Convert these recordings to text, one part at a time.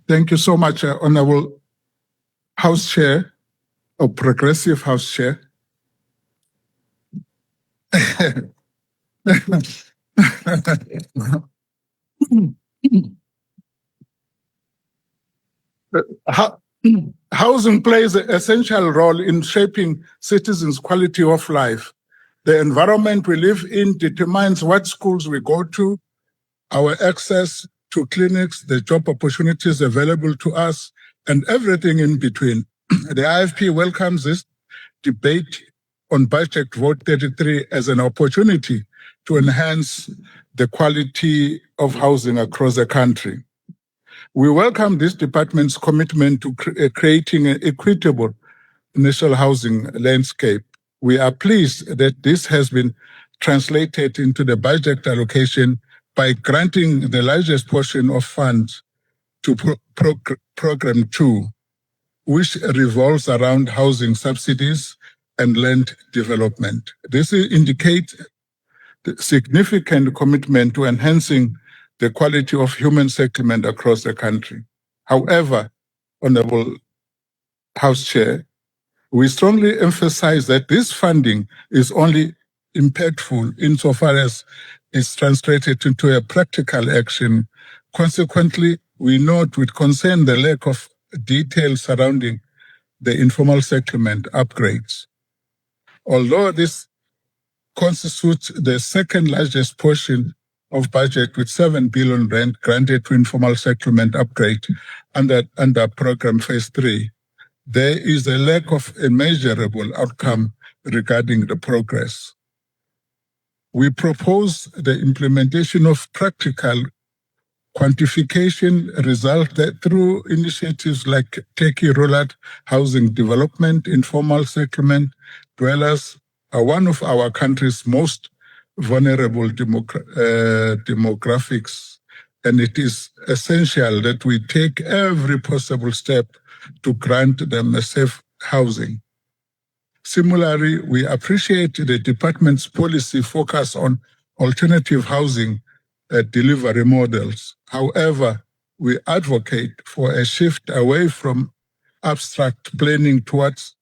Thank you so much, Honorable House Chair, or Progressive House Chair. Housing plays an essential role in shaping citizens' quality of life. The environment we live in determines what schools we go to, our access to clinics, the job opportunities available to us, and everything in between. The IFP welcomes this debate on Budget Vote 33 as an opportunity to enhance the quality of housing across the country. We welcome this department's commitment to creating an equitable national housing landscape. We are pleased that this has been translated into the budget allocation by granting the largest portion of funds to Program 2, which revolves around housing subsidies and land development. This indicates the significant commitment to enhancing the quality of human settlement across the country. However, Honorable House Chair, we strongly emphasize that this funding is only impactful insofar as it's translated into a practical action. Consequently, we note with concern the lack of details surrounding the informal settlement upgrades. Although this constitutes the second largest portion of budget with 7 billion rand granted to informal settlement upgrade under Program Phase 3, there is a lack of a measurable outcome regarding the progress. We propose the implementation of practical quantification result that through initiatives like Turkey Rollout Housing Development, informal settlement dwellers are one of our country's most vulnerable demographics, and it is essential that we take every possible step to grant them a safe housing. Similarly, we appreciate the department's policy focus on alternative housing delivery models. However, we advocate for a shift away from abstract planning towards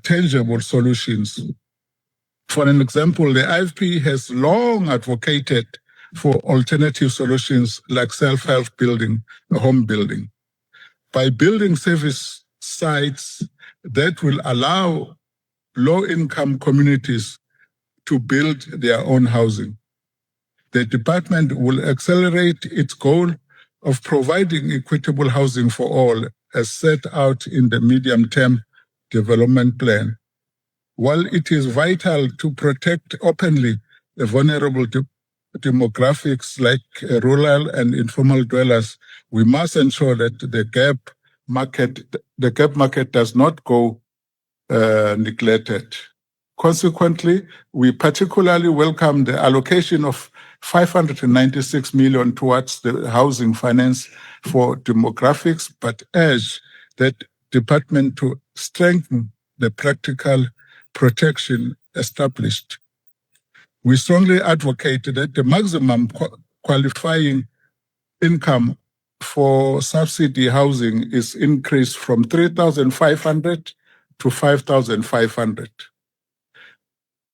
tangible solutions. For an example, the IFP has long advocated for alternative solutions like self-help building, home building, by building service sites that will allow low-income communities to build their own housing. The department will accelerate its goal of providing equitable housing for all as set out in the medium-term development plan. While it is vital to protect openly the vulnerable demographics like rural and informal dwellers, we must ensure that the gap market does not go neglected. Consequently, we particularly welcome the allocation of 596 million towards the housing finance for demographics, but urge that department to strengthen the practical protection established. We strongly advocate that the maximum qualifying income for subsidy housing is increased from 3,500 to 5,500.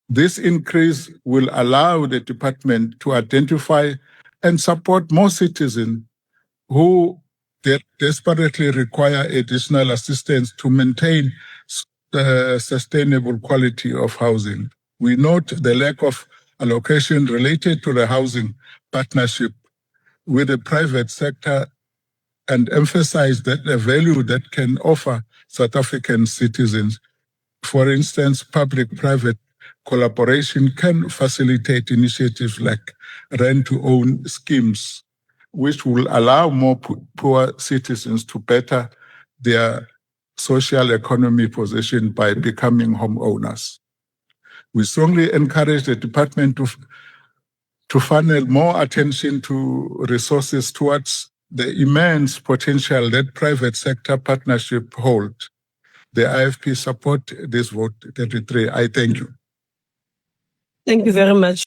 This increase will allow the department to identify and support more citizens who desperately require additional assistance to maintain the sustainable quality of housing. We note the lack of allocation related to the housing partnership with the private sector and emphasize that the value that can offer South African citizens. For instance, public-private collaboration can facilitate initiatives like rent-to-own schemes, which will allow more poor citizens to better their social economy position by becoming homeowners. We strongly encourage the department to funnel more attention to resources towards the immense potential that private sector partnership hold. The IFP support this vote 33. I thank you. Thank you very much.